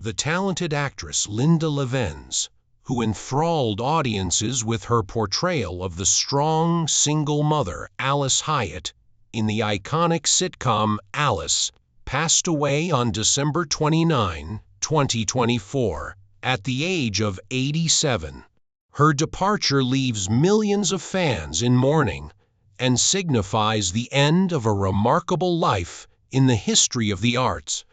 The talented actress Linda Lavin, who enthralled audiences with her portrayal of the strong, single mother Alice Hyatt in the iconic sitcom Alice, passed away on December 29, 2024, at the age of 87. Her departure leaves millions of fans in mourning and signifies the end of a remarkable life in the history of the arts.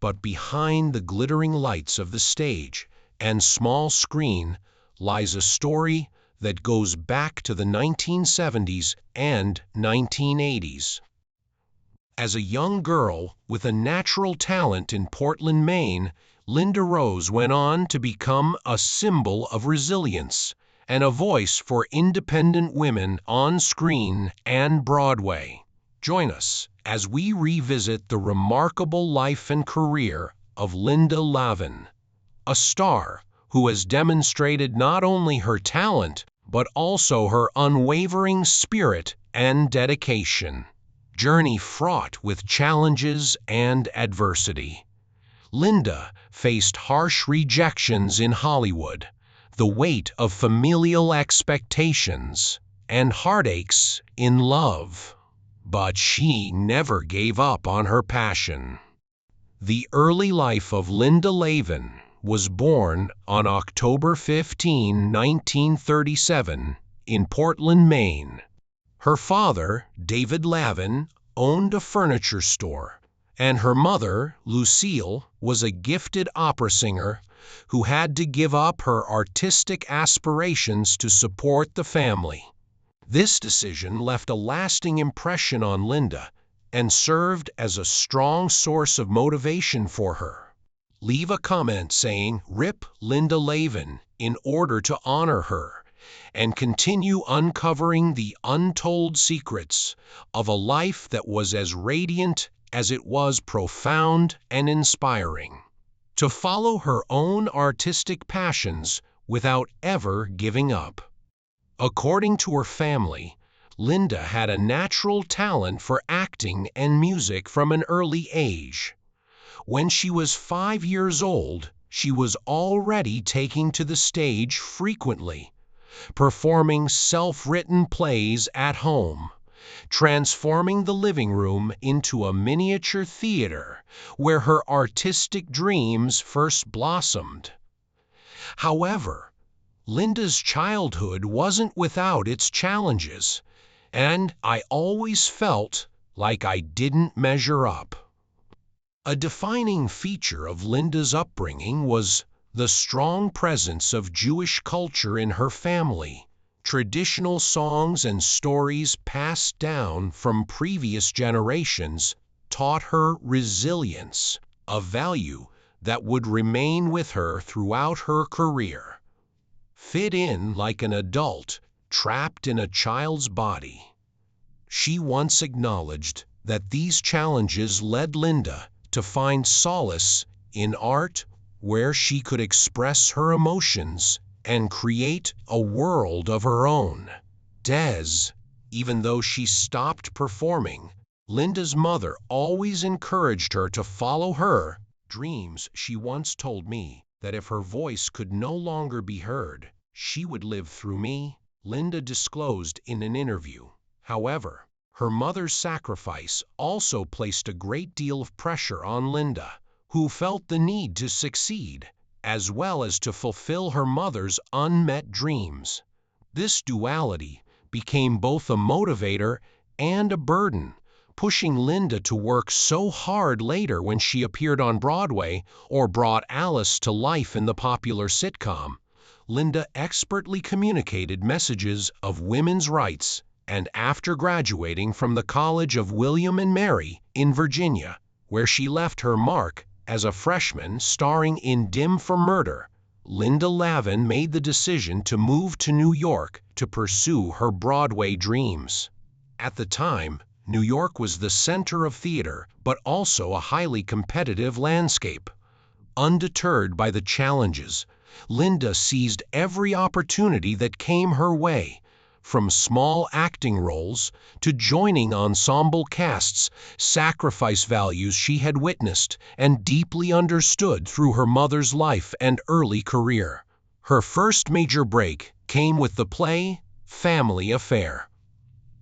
But behind the glittering lights of the stage and small screen lies a story that goes back to the 1970s and 1980s. As a young girl with a natural talent in Portland, Maine, Linda Rose went on to become a symbol of resilience and a voice for independent women on screen and Broadway. Join us as we revisit the remarkable life and career of Linda Lavin, a star who has demonstrated not only her talent but also her unwavering spirit and dedication. Journey fraught with challenges and adversity. Linda faced harsh rejections in Hollywood, the weight of familial expectations, and heartaches in love. But she never gave up on her passion. The early life of Linda Lavin was born on October 15, 1937, in Portland, Maine. Her father, David Lavin, owned a furniture store, and her mother, Lucille, was a gifted opera singer who had to give up her artistic aspirations to support the family. This decision left a lasting impression on Linda and served as a strong source of motivation for her. Leave a comment saying "RIP Linda Lavin" in order to honor her and continue uncovering the untold secrets of a life that was as radiant as it was profound and inspiring. To follow her own artistic passions without ever giving up. According to her family, Linda had a natural talent for acting and music from an early age. When she was 5 years old, she was already taking to the stage frequently, performing self-written plays at home, transforming the living room into a miniature theater where her artistic dreams first blossomed. However, Linda's childhood wasn't without its challenges, and I always felt like I didn't measure up. A defining feature of Linda's upbringing was the strong presence of Jewish culture in her family. Traditional songs and stories passed down from previous generations taught her resilience, a value that would remain with her throughout her career. Fit in like an adult trapped in a child's body. She once acknowledged that these challenges led Linda to find solace in art where she could express her emotions and create a world of her own. Even though she stopped performing, Linda's mother always encouraged her to follow her dreams. She once told me that if her voice could no longer be heard, she would live through me, Linda disclosed in an interview. However, her mother's sacrifice also placed a great deal of pressure on Linda, who felt the need to succeed, as well as to fulfill her mother's unmet dreams. This duality became both a motivator and a burden, pushing Linda to work so hard later when she appeared on Broadway or brought Alice to life in the popular sitcom. Linda expertly communicated messages of women's rights, and after graduating from the College of William and Mary in Virginia, where she left her mark as a freshman starring in Dim for Murder, Linda Lavin made the decision to move to New York to pursue her Broadway dreams. At the time, New York was the center of theater, but also a highly competitive landscape. Undeterred by the challenges, Linda seized every opportunity that came her way, from small acting roles to joining ensemble casts, sacrifice values she had witnessed and deeply understood through her mother's life and early career. Her first major break came with the play Family Affair.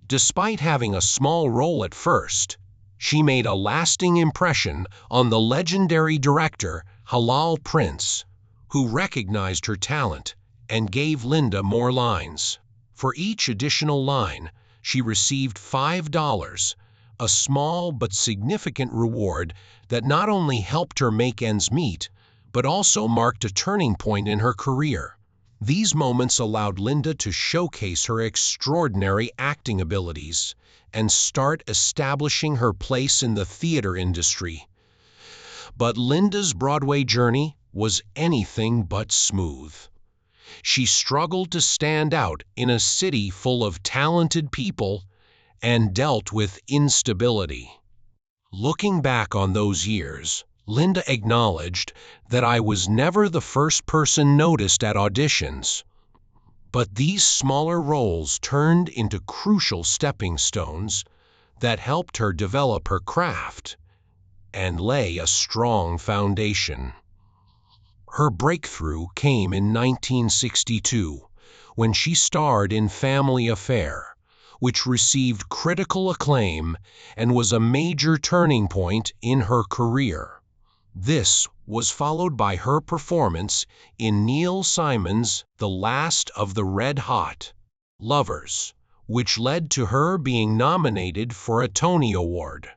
Despite having a small role at first, she made a lasting impression on the legendary director Halal Prince, who recognized her talent and gave Linda more lines. For each additional line, she received $5, a small but significant reward that not only helped her make ends meet, but also marked a turning point in her career. These moments allowed Linda to showcase her extraordinary acting abilities and start establishing her place in the theater industry. But Linda's Broadway journey was anything but smooth. She struggled to stand out in a city full of talented people and dealt with instability. Looking back on those years, Linda acknowledged that I was never the first person noticed at auditions, but these smaller roles turned into crucial stepping stones that helped her develop her craft and lay a strong foundation. Her breakthrough came in 1962 when she starred in Family Affair, which received critical acclaim and was a major turning point in her career. This was followed by her performance in Neil Simon's The Last of the Red Hot Lovers, which led to her being nominated for a Tony Award.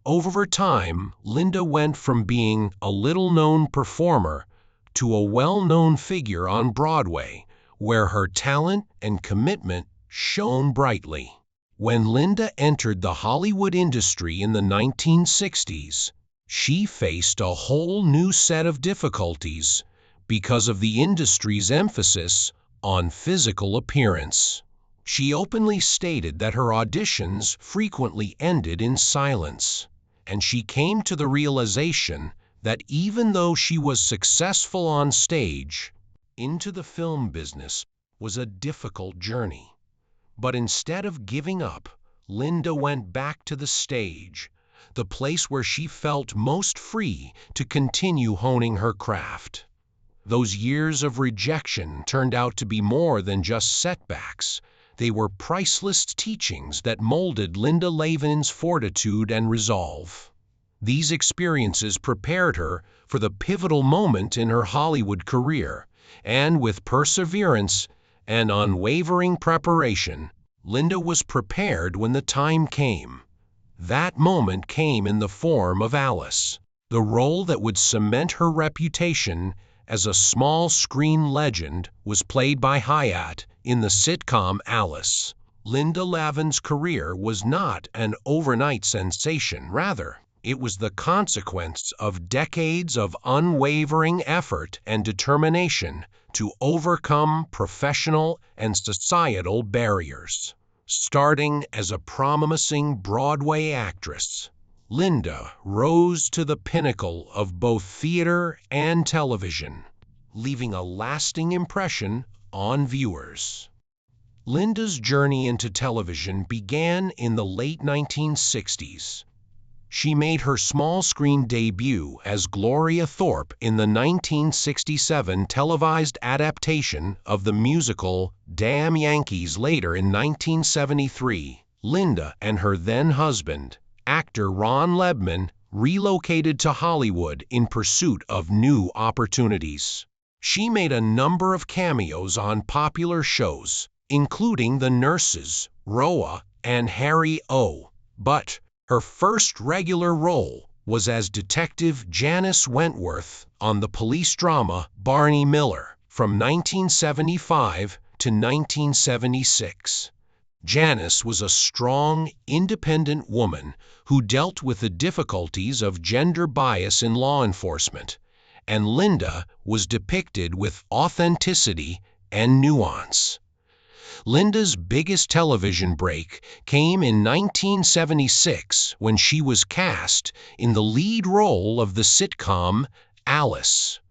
Over time, Linda went from being a little-known performer to a well-known figure on Broadway, where her talent and commitment shone brightly. When Linda entered the Hollywood industry in the 1960s, she faced a whole new set of difficulties because of the industry's emphasis on physical appearance. She openly stated that her auditions frequently ended in silence, and she came to the realization that even though she was successful on stage, into the film business was a difficult journey. But instead of giving up, Linda went back to the stage, the place where she felt most free to continue honing her craft. Those years of rejection turned out to be more than just setbacks. They were priceless teachings that molded Linda Lavin's fortitude and resolve. These experiences prepared her for the pivotal moment in her Hollywood career, and with perseverance and unwavering preparation, Linda was prepared when the time came. That moment came in the form of Alice, the role that would cement her reputation as a small-screen legend. Was played by Hyatt in the sitcom Alice. Linda Lavin's career was not an overnight sensation. Rather, it was the consequence of decades of unwavering effort and determination to overcome professional and societal barriers. Starting as a promising Broadway actress, Linda rose to the pinnacle of both theater and television, leaving a lasting impression on viewers. Linda's journey into television began in the late 1960s. She made her small-screen debut as Gloria Thorpe in the 1967 televised adaptation of the musical Damn Yankees. Later in 1973, Linda and her then-husband, actor Ron Lebman, relocated to Hollywood in pursuit of new opportunities. She made a number of cameos on popular shows, including The Nurses, Roa, and Harry O. But her first regular role was as Detective Janice Wentworth on the police drama Barney Miller from 1975 to 1976. Janice was a strong, independent woman who dealt with the difficulties of gender bias in law enforcement, and Linda was depicted with authenticity and nuance. Linda's biggest television break came in 1976 when she was cast in the lead role of the sitcom Alice,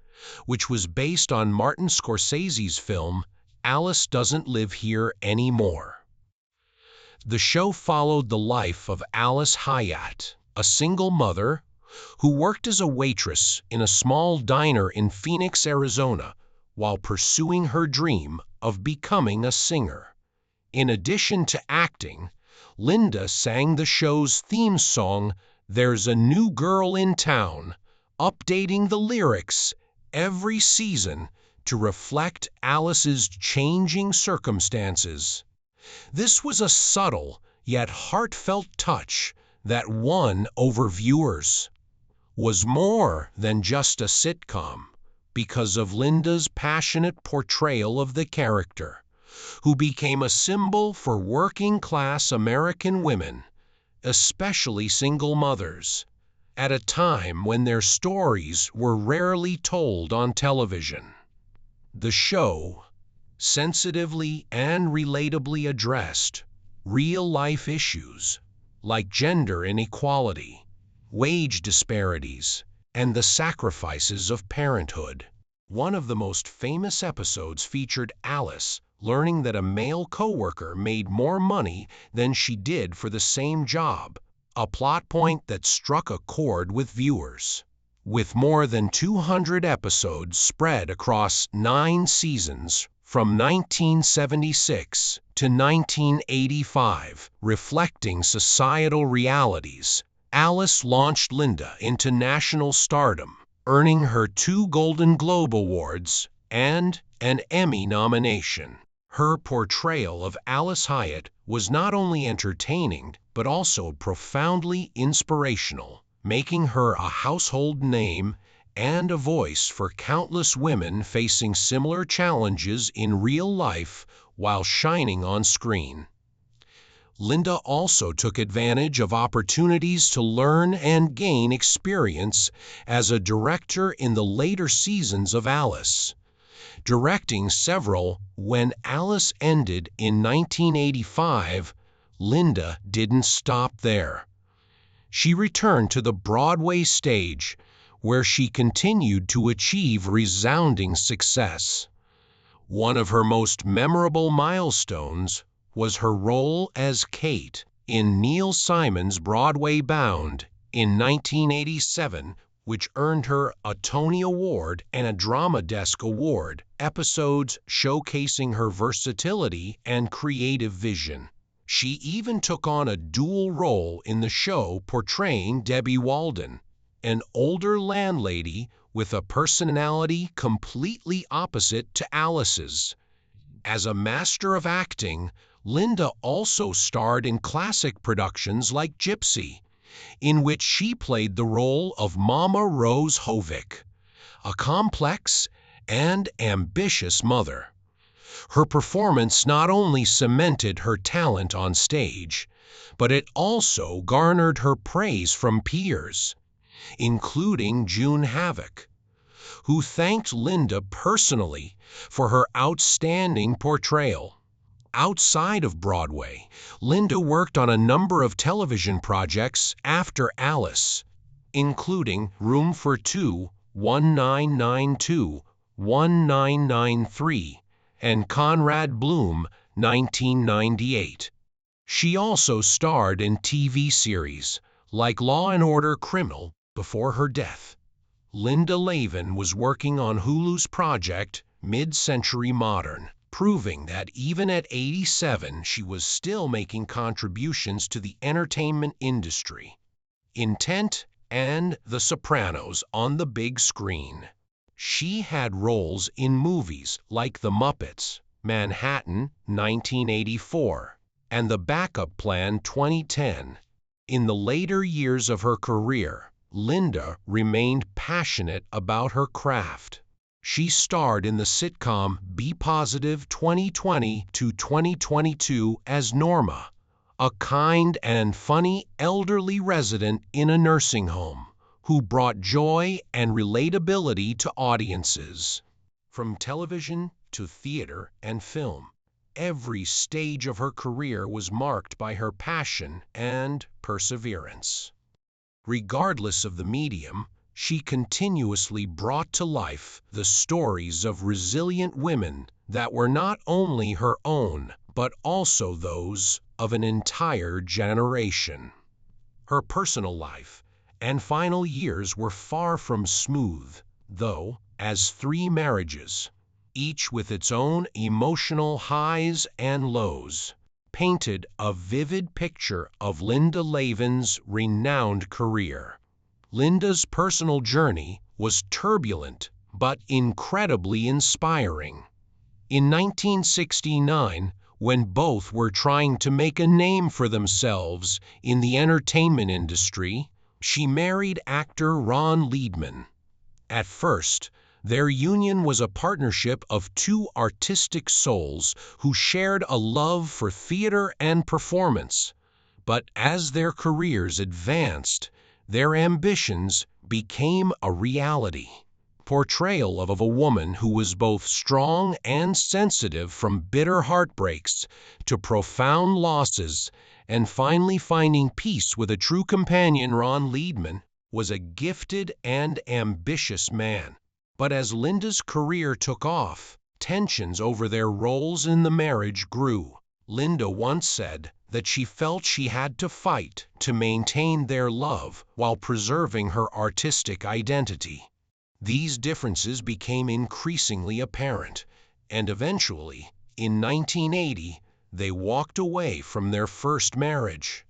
which was based on Martin Scorsese's film Alice doesn't live here anymore. The show followed the life of Alice Hyatt, a single mother who worked as a waitress in a small diner in Phoenix, Arizona, while pursuing her dream of becoming a singer. In addition to acting, Linda sang the show's theme song, "There's a New Girl in Town," updating the lyrics every season to reflect Alice's changing circumstances. This was a subtle yet heartfelt touch that won over viewers. Was more than just a sitcom because of Linda's passionate portrayal of the character, who became a symbol for working-class American women, especially single mothers, at a time when their stories were rarely told on television. The show sensitively and relatably addressed real-life issues like gender inequality, wage disparities, and the sacrifices of parenthood. One of the most famous episodes featured Alice learning that a male coworker made more money than she did for the same job, a plot point that struck a chord with viewers. With more than 200 episodes spread across 9 seasons, from 1976 to 1985, reflecting societal realities, Alice launched Linda into national stardom, earning her 2 Golden Globe Awards and an Emmy nomination. Her portrayal of Alice Hyatt was not only entertaining but also profoundly inspirational, making her a household name and a voice for countless women facing similar challenges in real life while shining on screen. Linda also took advantage of opportunities to learn and gain experience as a director in the later seasons of Alice, directing several. When Alice ended in 1985, Linda didn't stop there. She returned to the Broadway stage, where she continued to achieve resounding success. One of her most memorable milestones was her role as Kate in Neil Simon's Broadway Bound in 1987, which earned her a Tony Award and a Drama Desk Award, episodes showcasing her versatility and creative vision. She even took on a dual role in the show portraying Debbie Walden, an older landlady with a personality completely opposite to Alice's. As a master of acting, Linda also starred in classic productions like Gypsy, in which she played the role of Mama Rose Hovick, a complex and ambitious mother. Her performance not only cemented her talent on stage, but it also garnered her praise from peers, including June Havoc, who thanked Linda personally for her outstanding portrayal. Outside of Broadway, Linda worked on a number of television projects after Alice, including Room for Two, 1992, 1993, and Conrad Bloom, 1998. She also starred in TV series like Law and Order Criminal before her death. Linda Lavin was working on Hulu's project Mid-Century Modern, proving that even at 87 she was still making contributions to the entertainment industry. Intent and The Sopranos on the big screen. She had roles in movies like The Muppets, Manhattan, 1984, and The Backup Plan, 2010. In the later years of her career, Linda remained passionate about her craft. She starred in the sitcom Be Positive 2020 to 2022 as Norma, a kind and funny elderly resident in a nursing home who brought joy and relatability to audiences. From television to theater and film, every stage of her career was marked by her passion and perseverance. Regardless of the medium, she continuously brought to life the stories of resilient women that were not only her own, but also those of an entire generation. Her personal life and final years were far from smooth, though, as three marriages, each with its own emotional highs and lows, painted a vivid picture of Linda Lavin's renowned career. Linda's personal journey was turbulent but incredibly inspiring. In 1969, when both were trying to make a name for themselves in the entertainment industry, she married actor Ron Leadman. At first, their union was a partnership of two artistic souls who shared a love for theater and performance. But as their careers advanced, their ambitions became a reality. Portrayal of a woman who was both strong and sensitive, from bitter heartbreaks to profound losses, and finally finding peace with a true companion. Ron Leadman was a gifted and ambitious man. But as Linda's career took off, tensions over their roles in the marriage grew. Linda once said that she felt she had to fight to maintain their love while preserving her artistic identity. These differences became increasingly apparent, and eventually, in 1980, they walked away from their first marriage.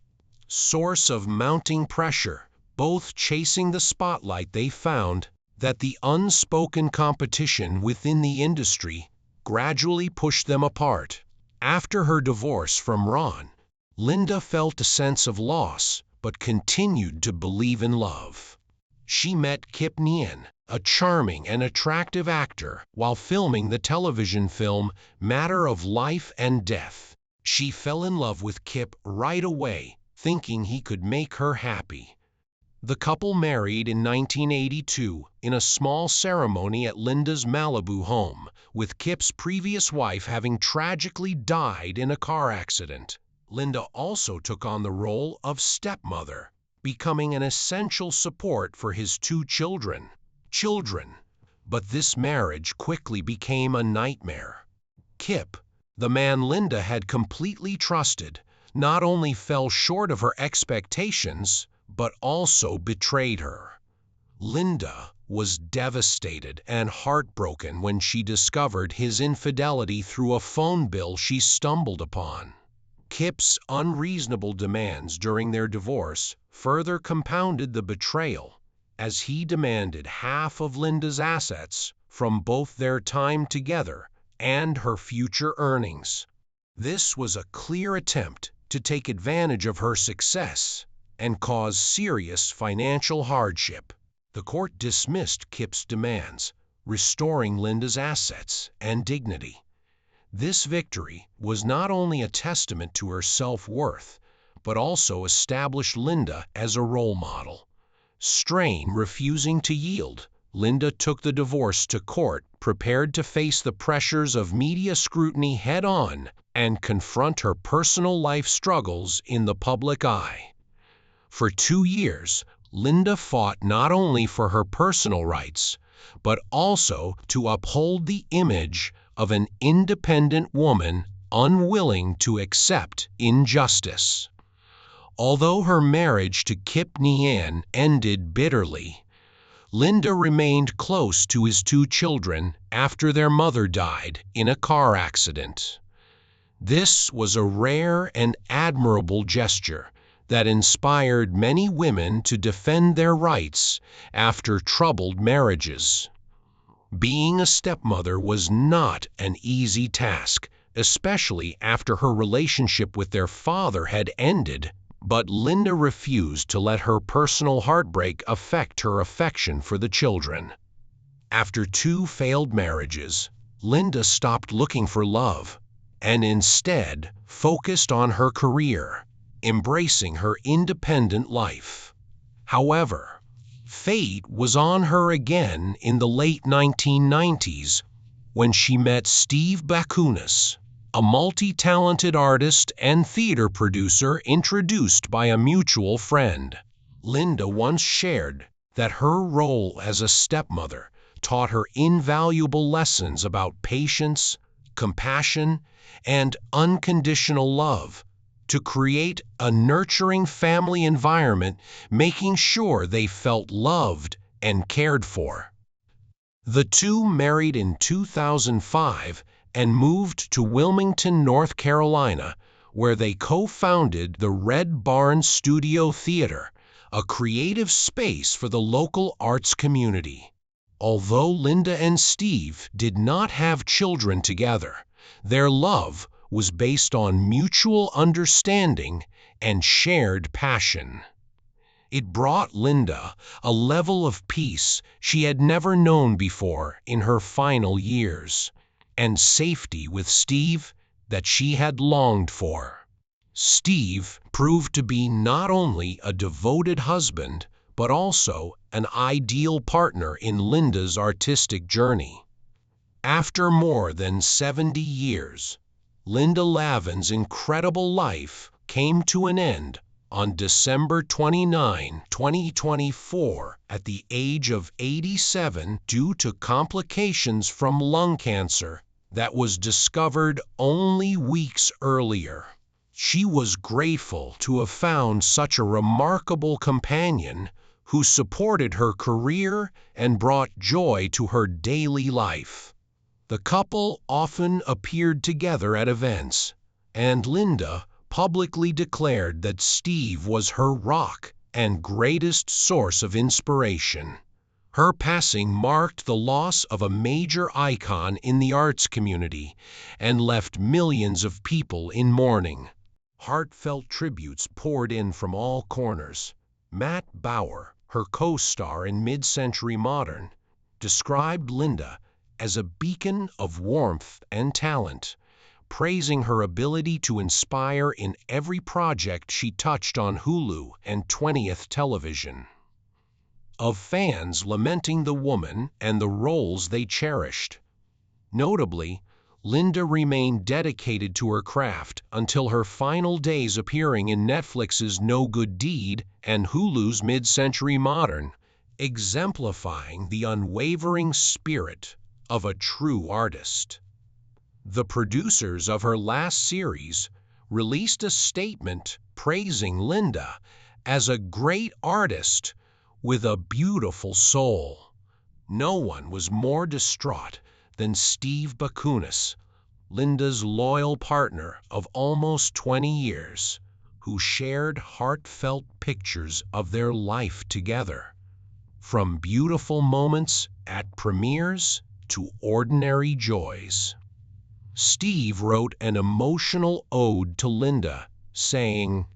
Source of mounting pressure, both chasing the spotlight, they found that the unspoken competition within the industry gradually pushed them apart. After her divorce from Ron, Linda felt a sense of loss, but continued to believe in love. She met Kip Nian, a charming and attractive actor, while filming the television film Matter of Life and Death. She fell in love with Kip right away, thinking he could make her happy. The couple married in 1982 in a small ceremony at Linda's Malibu home, with Kip's previous wife having tragically died in a car accident. Linda also took on the role of stepmother, becoming an essential support for his two children. But this marriage quickly became a nightmare. Kip, the man Linda had completely trusted, not only fell short of her expectations, but also betrayed her. Linda was devastated and heartbroken when she discovered his infidelity through a phone bill she stumbled upon. Kip's unreasonable demands during their divorce further compounded the betrayal, as he demanded half of Linda's assets from both their time together and her future earnings. This was a clear attempt to take advantage of her success and cause serious financial hardship. The court dismissed Kip's demands, restoring Linda's assets and dignity. This victory was not only a testament to her self-worth, but also established Linda as a role model. Refusing to yield, Linda took the divorce to court, prepared to face the pressures of media scrutiny head-on and confront her personal life struggles in the public eye. For 2 years, Linda fought not only for her personal rights, but also to uphold the image of an independent woman unwilling to accept injustice. Although her marriage to Kip Nian ended bitterly, Linda remained close to his two children after their mother died in a car accident. This was a rare and admirable gesture that inspired many women to defend their rights after troubled marriages. Being a stepmother was not an easy task, especially after her relationship with their father had ended, but Linda refused to let her personal heartbreak affect her affection for the children. After 2 failed marriages, Linda stopped looking for love and instead focused on her career, embracing her independent life. However, fate was on her again in the late 1990s when she met Steve Bakunis, a multi-talented artist and theater producer introduced by a mutual friend. Linda once shared that her role as a stepmother taught her invaluable lessons about patience, compassion, and unconditional love to create a nurturing family environment, making sure they felt loved and cared for. The two married in 2005 and moved to Wilmington, North Carolina, where they co-founded the Red Barn Studio Theater, a creative space for the local arts community. Although Linda and Steve did not have children together, their love was based on mutual understanding and shared passion. It brought Linda a level of peace she had never known before in her final years, and safety with Steve that she had longed for. Steve proved to be not only a devoted husband, but also an ideal partner in Linda's artistic journey. After more than 70 years, Linda Lavin's incredible life came to an end on December 29, 2024, at the age of 87 due to complications from lung cancer that was discovered only weeks earlier. She was grateful to have found such a remarkable companion who supported her career and brought joy to her daily life. The couple often appeared together at events, and Linda publicly declared that Steve was her rock and greatest source of inspiration. Her passing marked the loss of a major icon in the arts community and left millions of people in mourning. Heartfelt tributes poured in from all corners. Matt Bauer, her co-star in Mid-Century Modern, described Linda as a beacon of warmth and talent, praising her ability to inspire in every project she touched on Hulu and 20th Television. Of fans lamenting the woman and the roles they cherished. Notably, Linda remained dedicated to her craft until her final days, appearing in Netflix's No Good Deed and Hulu's Mid-Century Modern, exemplifying the unwavering spirit of a true artist. The producers of her last series released a statement praising Linda as a great artist with a beautiful soul. No one was more distraught than Steve Bakunis, Linda's loyal partner of almost 20 years, who shared heartfelt pictures of their life together. From beautiful moments at premieres to ordinary joys. Steve wrote an emotional ode to Linda, saying,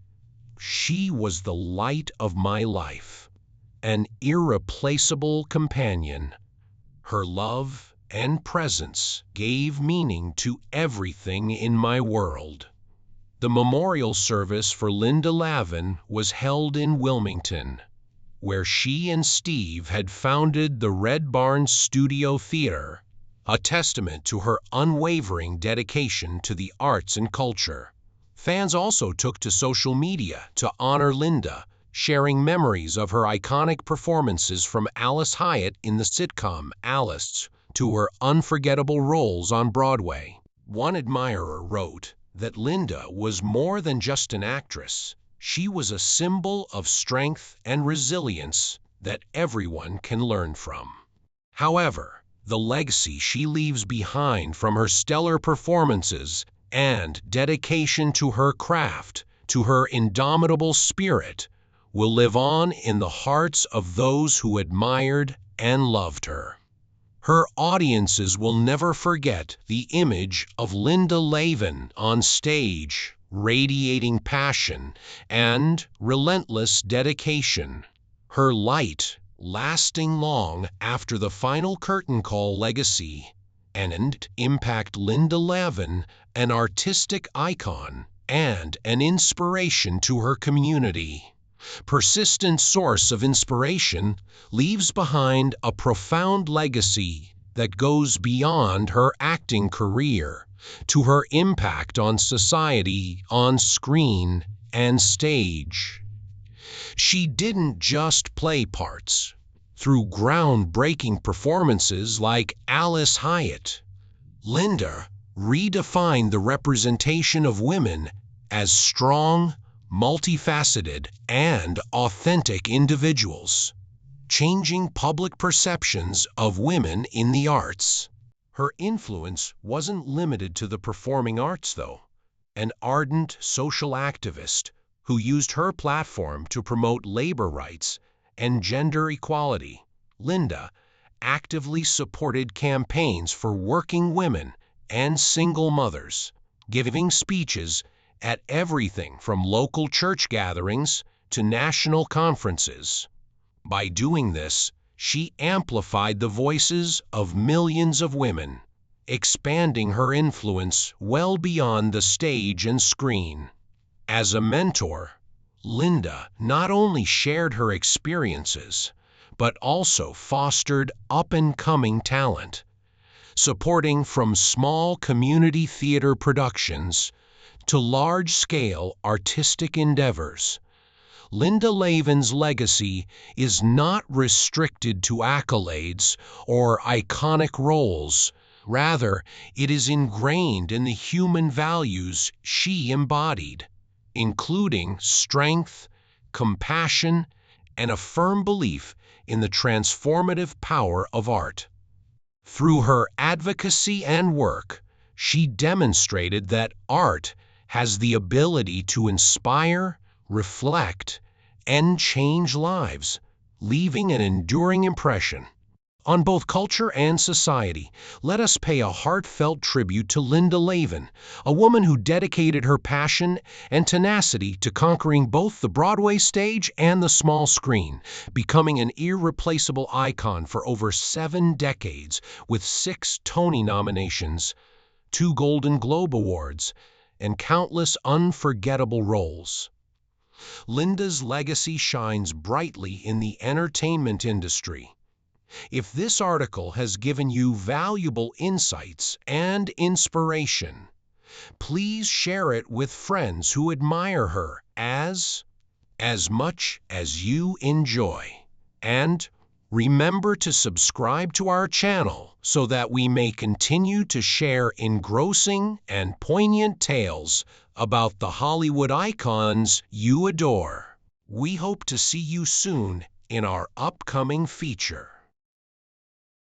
"She was the light of my life, an irreplaceable companion. Her love and presence gave meaning to everything in my world." The memorial service for Linda Lavin was held in Wilmington, where she and Steve had founded the Red Barn Studio Theater, a testament to her unwavering dedication to the arts and culture. Fans also took to social media to honor Linda, sharing memories of her iconic performances from Alice Hyatt in the sitcom Alice to her unforgettable roles on Broadway. One admirer wrote that Linda was more than just an actress. She was a symbol of strength and resilience that everyone can learn from. However, the legacy she leaves behind from her stellar performances and dedication to her craft, to her indomitable spirit, will live on in the hearts of those who admired and loved her. Her audiences will never forget the image of Linda Lavin on stage, radiating passion and relentless dedication. Her light, lasting long after the final curtain call, legacy and impact Linda Lavin, an artistic icon and an inspiration to her community. Persistent source of inspiration, leaves behind a profound legacy that goes beyond her acting career to her impact on society on screen and stage. She didn't just play parts. Through groundbreaking performances like Alice Hyatt, Linda redefined the representation of women as strong, multifaceted, and authentic individuals, changing public perceptions of women in the arts. Her influence wasn't limited to the performing arts, though. An ardent social activist who used her platform to promote labor rights and gender equality, Linda actively supported campaigns for working women and single mothers, giving speeches at everything from local church gatherings to national conferences. By doing this, she amplified the voices of millions of women, expanding her influence well beyond the stage and screen. As a mentor, Linda not only shared her experiences, but also fostered up-and-coming talent, supporting from small community theater productions to large-scale artistic endeavors. Linda Lavin's legacy is not restricted to accolades or iconic roles. Rather, it is ingrained in the human values she embodied, including strength, compassion, and a firm belief in the transformative power of art. Through her advocacy and work, she demonstrated that art has the ability to inspire, reflect, and change lives, leaving an enduring impression on both culture and society. Let us pay a heartfelt tribute to Linda Lavin, a woman who dedicated her passion and tenacity to conquering both the Broadway stage and the small screen, becoming an irreplaceable icon for over 7 decades with 6 Tony nominations, 2 Golden Globe Awards, and countless unforgettable roles. Linda's legacy shines brightly in the entertainment industry. If this article has given you valuable insights and inspiration, please share it with friends who admire her as much as you enjoy. And remember to subscribe to our channel so that we may continue to share engrossing and poignant tales about the Hollywood icons you adore. We hope to see you soon in our upcoming feature.